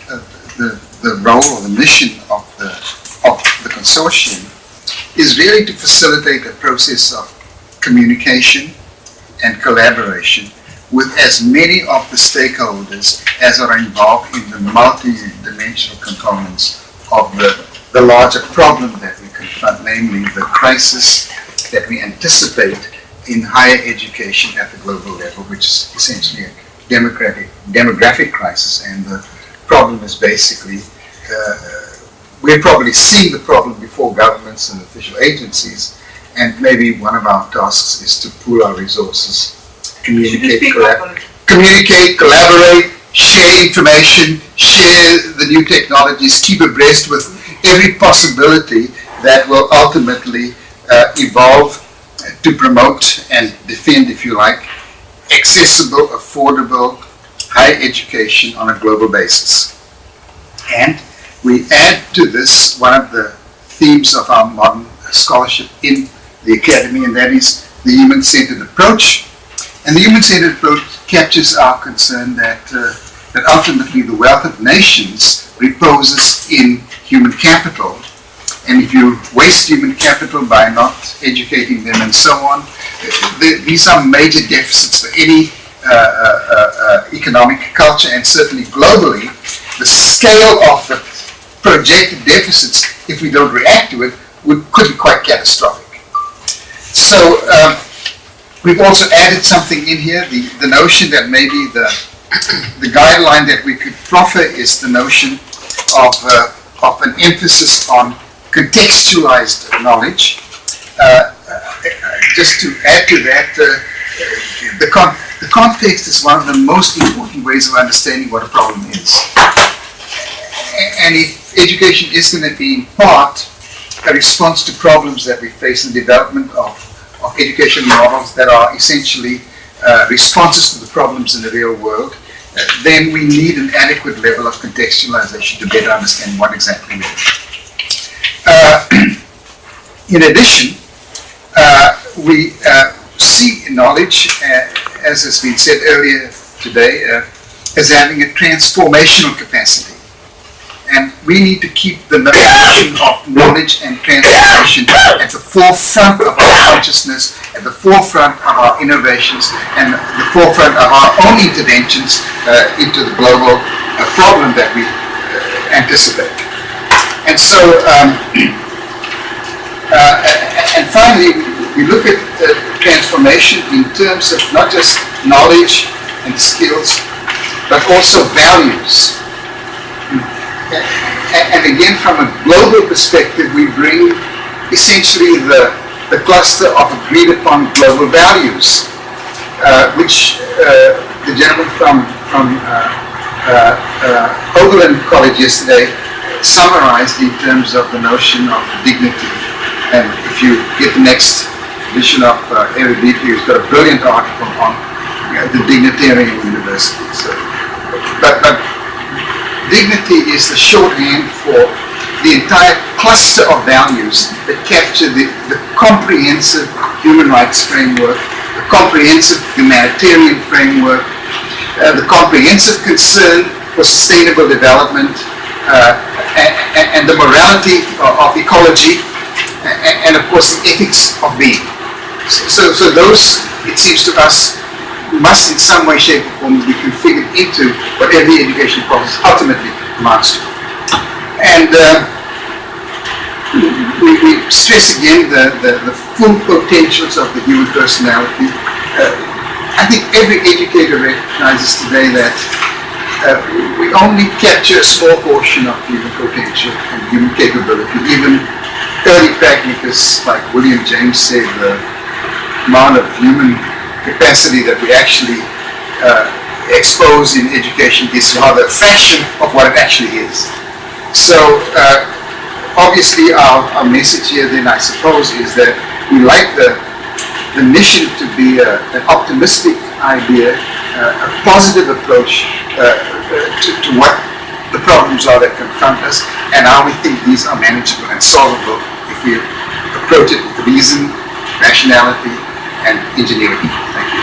the role or the mission of the consortium is really to facilitate a process of communication and collaboration with as many of the stakeholders as are involved in the multi-dimensional components of the larger problem that we confront, namely the crisis that we anticipate in higher education at the global level, which is essentially a demographic crisis. And the problem is basically, we're probably seeing the problem before governments and official agencies, and maybe one of our tasks is to pool our resources, communicate, collaborate, share information, share the new technologies, keep abreast with every possibility that will ultimately evolve to promote and defend, if you like, accessible, affordable, higher education on a global basis. And we add to this one of the themes of our modern scholarship in the academy, and that is the human-centered approach. And the human-centered approach captures our concern that ultimately the wealth of nations reposes in human capital. And if you waste human capital by not educating them and so on, these are major deficits for any economic culture, and certainly globally. The scale of the projected deficits, if we don't react to it, could be quite catastrophic. So we've also added something in here, the notion that maybe the guideline that we could proffer is the notion of an emphasis on contextualized knowledge. Just to add to that, the context is one of the most important ways of understanding what a problem is. And if education is going to be in part a response to problems that we face in the development of education models that are essentially responses to the problems in the real world, then we need an adequate level of contextualization to better understand what exactly it is. In addition, we see knowledge, as has been said earlier today, as having a transformational capacity. And we need to keep the notion of knowledge and transformation at the forefront of our consciousness, at the forefront of our innovations, and the forefront of our own interventions into the global problem that we anticipate. And so, and finally, we look at transformation in terms of not just knowledge and skills, but also values. And again, from a global perspective, we bring essentially the cluster of agreed upon global values, which the gentleman from Oberlin College yesterday summarized in terms of the notion of dignity. And if you get the next edition of Erudite, he's got a brilliant article on the dignitarian university. So, but dignity is the shorthand for the entire cluster of values that capture the comprehensive human rights framework, the comprehensive humanitarian framework, the comprehensive concern for sustainable development, and the morality of ecology, and of course the ethics of being. So those, it seems to us, must in some way, shape or form be configured into what every education process ultimately amounts to. And we stress again the full potentials of the human personality. I think every educator recognizes today that we only capture a small portion of human potential and human capability. Even early pragmatists like William James said the amount of human capacity that we actually expose in education is rather a fraction of what it actually is. So obviously our message here then, I suppose, is that we like the mission to be an optimistic idea, a positive approach to what the problems are that confront us, and how we think these are manageable and solvable if we approach it with reason, rationality, and ingenuity. Thank you.